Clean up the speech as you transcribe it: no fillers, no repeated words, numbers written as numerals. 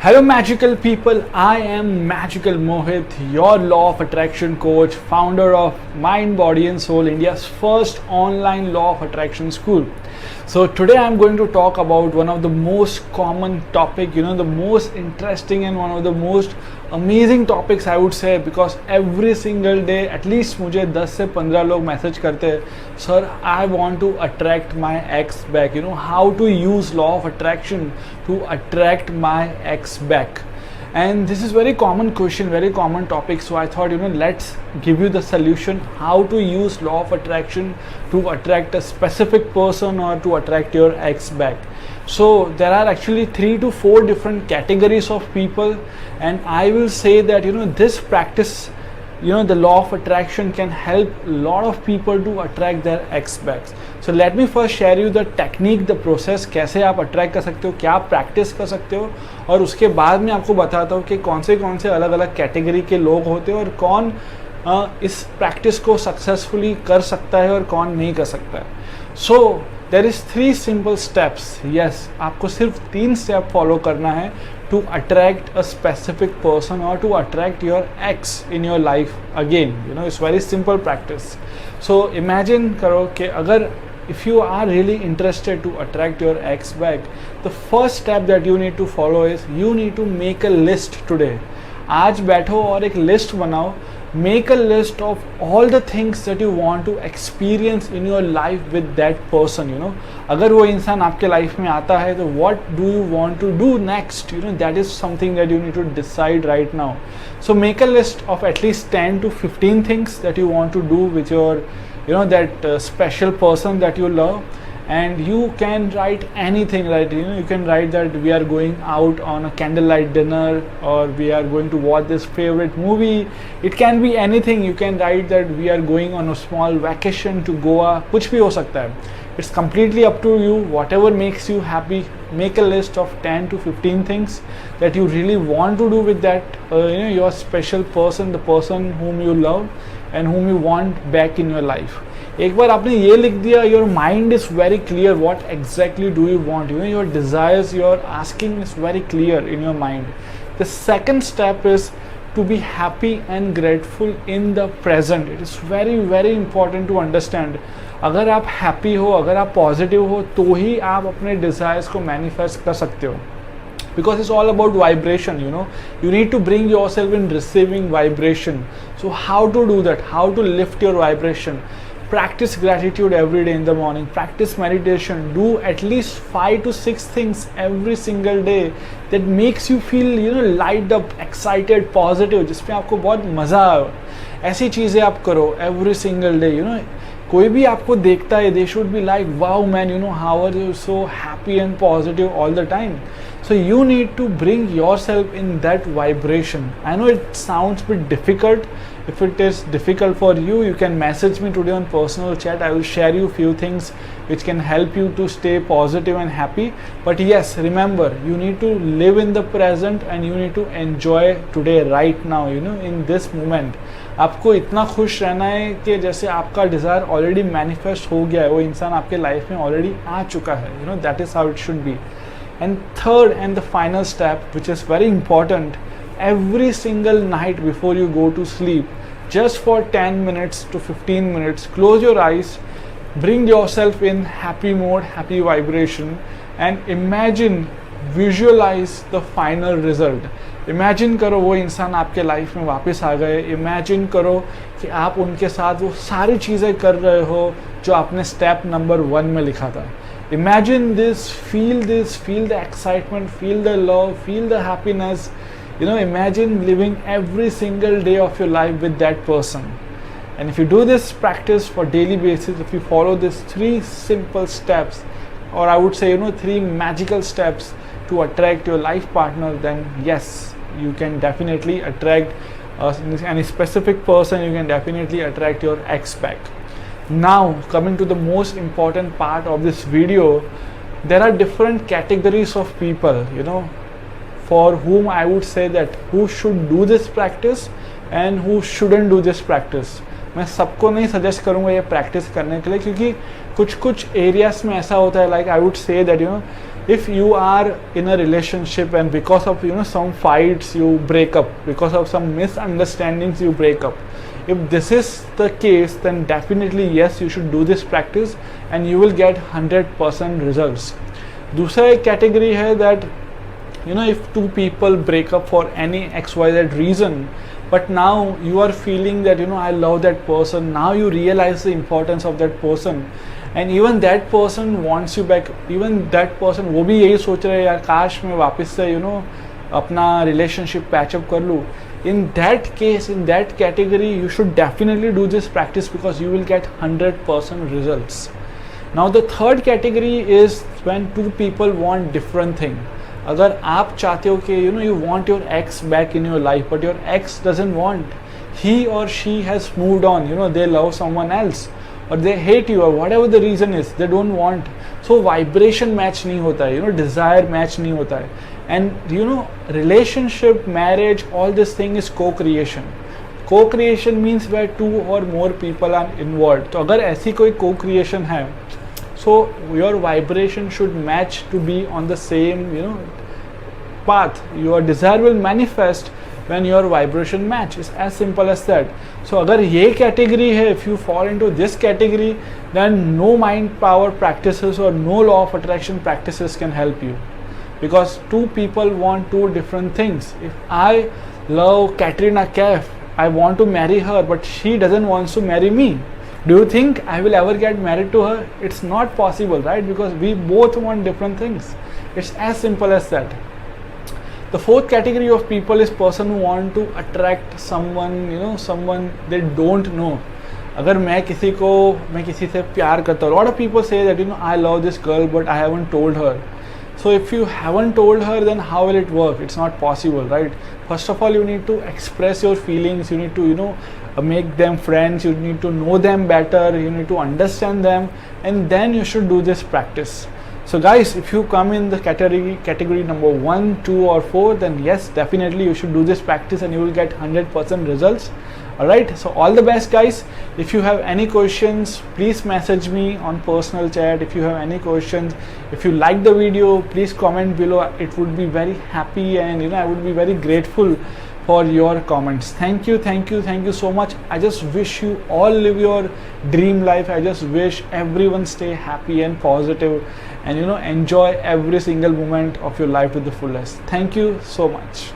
Hello magical people, I am Magical Mohit, your law of attraction coach, founder of Mind, Body and Soul, India's first online law of attraction school. So today I'm going to talk about one of the most common topic, the most interesting and one of the most amazing topics I would say, because every single day at least मुझे 10 से 15 लोग message करते हैं, sir I want to attract my ex back, how to use law of attraction to attract my ex back. And this is very common question, very common topic, so I thought let's give you the solution how to use law of attraction to attract a specific person or to attract your ex back. So there are actually 3 to 4 different categories of people, and I will say that this practice, the law of attraction can help a lot of people to attract their ex backs. So let me first share you the technique, the process, कैसे आप attract कर सकते हो, क्या आप practice कर सकते हो, और उसके बाद मैं आपको बताता हूँ कि कौन से अलग अलग कैटेगरी के लोग होते हैं और कौन इस प्रैक्टिस को सक्सेसफुली कर सकता है और कौन नहीं कर सकता है. So there is 3 simple steps. Yes, आपको सिर्फ 3 स्टेप फॉलो करना है to attract a specific person or to attract your ex in your life again. It's very simple practice. So imagine karo कि अगर if you are really interested to attract your ex back, the first step that you need to follow is you need to make a list today. आज बैठो और एक list बनाओ. Make a list of all the things that you want to experience in your life with that person. अगर वो इंसान आपके life में आता है तो what do you want to do next? That is something that you need to decide right now. So make a list of at least 10 to 15 things that you want to do with your that special person that you love. And you can write anything, right? You can write that we are going out on a candlelight dinner, or we are going to watch this favorite movie. It can be anything. You can write that we are going on a small vacation to Goa. कुछ भी हो सकता है. It's completely up to you. Whatever makes you happy. Make a list of 10 to 15 things that you really want to do with that your special person, the person whom you love and whom you want back in your life. एक बार आपने ये लिख दिया, your mind is very clear what exactly do you want. Your desires, your asking is very clear in your mind. The second step is to be happy and grateful in the present. It is very very important to understand. अगर आप happy हो, अगर आप positive हो, तो ही आप अपने desires को manifest कर सकते हो. Because it's all about vibration. You need to bring yourself in receiving vibration. So how to do that? How to lift your vibration? Practice gratitude every day in the morning. Practice meditation. Do at least 5 to 6 things every single day that makes you feel light up, excited, positive, जिसमें आपको बहुत मज़ा आए. ऐसी चीज़ें आप करो every single day. कोई भी आपको देखता है, they should be like, wow man, how are you so happy and positive all the time. So you need to bring yourself in that vibration. I know it sounds a bit difficult. If it is difficult for you, you can message me today on personal chat. I will share you few things which can help you to stay positive and happy. But yes, remember, you need to live in the present and you need to enjoy today right now, in this moment. आपको इतना खुश रहना है कि जैसे आपका desire already manifest हो गया है, वो इंसान आपके लाइफ में ऑलरेडी आ चुका है. That is how it should be. And third and the final step, which is very important, every single night before you go to sleep, just for 10 minutes to 15 minutes, close your eyes, bring yourself in happy mode, happy vibration, and imagine, visualize the final result. Imagine करो वो इंसान आपके life में वापस आ गए. Imagine करो कि आप उनके साथ वो सारी चीज़ें कर रहे हो जो आपने स्टेप नंबर 1 में लिखा था. Imagine this, feel the excitement, feel the love, feel the happiness. Imagine living every single day of your life with that person. And if you do this practice for daily basis, if you follow these 3 simple steps, or I would say 3 magical steps to attract your life partner, then yes, you can definitely attract any specific person. You can definitely attract your ex back. Now coming to the most important part of this video, there are different categories of people for whom I would say that who should do this practice and who shouldn't do this practice. मैं सबको नहीं suggest करूँगा ये practice करने के लिए, क्योंकि कुछ एरियाज में ऐसा होता है, like I would say that if you are in a relationship and because of some fights you break up, because of some misunderstandings you break up, if this is the case, then definitely yes, you should do this practice and you will get 100% results. दूसरा एक category है that if two people break up for any XYZ reason, but now you are feeling that I love that person, now you realize the importance of that person, and even that person wants you back, even that person वो भी यही सोच रहे हैं यार काश मैं वापस से अपना relationship patch up कर लूँ. In that case, in that category, you should definitely do this practice because you will get 100% results. Now the third category is when two people want different thing. अगर आप चाहते हो कि you want your ex back in your life, but your ex doesn't want, he or she has moved on, they love someone else, or they hate you, or whatever the reason is, they don't want, so vibration match नहीं होता है, desire match नहीं होता है, and relationship, marriage, all this thing is co-creation. Co-creation means where two or more people are involved. तो अगर ऐसी कोई co-creation है, so your vibration should match to be on the same path. Your desire will manifest when your vibration match. It's as simple as that. So अगर ये category है, if you fall into this category, then no mind power practices or no law of attraction practices can help you, because two people want two different things. If I love Katrina Kaif, I want to marry her, but she doesn't want to marry me. Do you think I will ever get married to her? It's not possible, right? Because we both want different things. It's as simple as that. The fourth category of people is person who want to attract someone, someone they don't know. अगर मैं किसी से प्यार करता हूँ, a lot of people say that I love this girl but I haven't told her. So if you haven't told her, then how will it work? It's not possible, right? First of all, you need to express your feelings. You need to make them friends. You need to know them better. You need to understand them, and then you should do this practice. So guys, if you come in the category number 1, 2 or 4, then yes, definitely you should do this practice and you will get 100% results. Alright, so all the best guys. If you have any questions, please message me on personal chat. If you have any questions, if you like the video, please comment below. It would be very happy, and I would be very grateful for your comments. Thank you so much. I just wish you all live your dream life. I just wish everyone stay happy and positive, and enjoy every single moment of your life to the fullest. Thank you so much.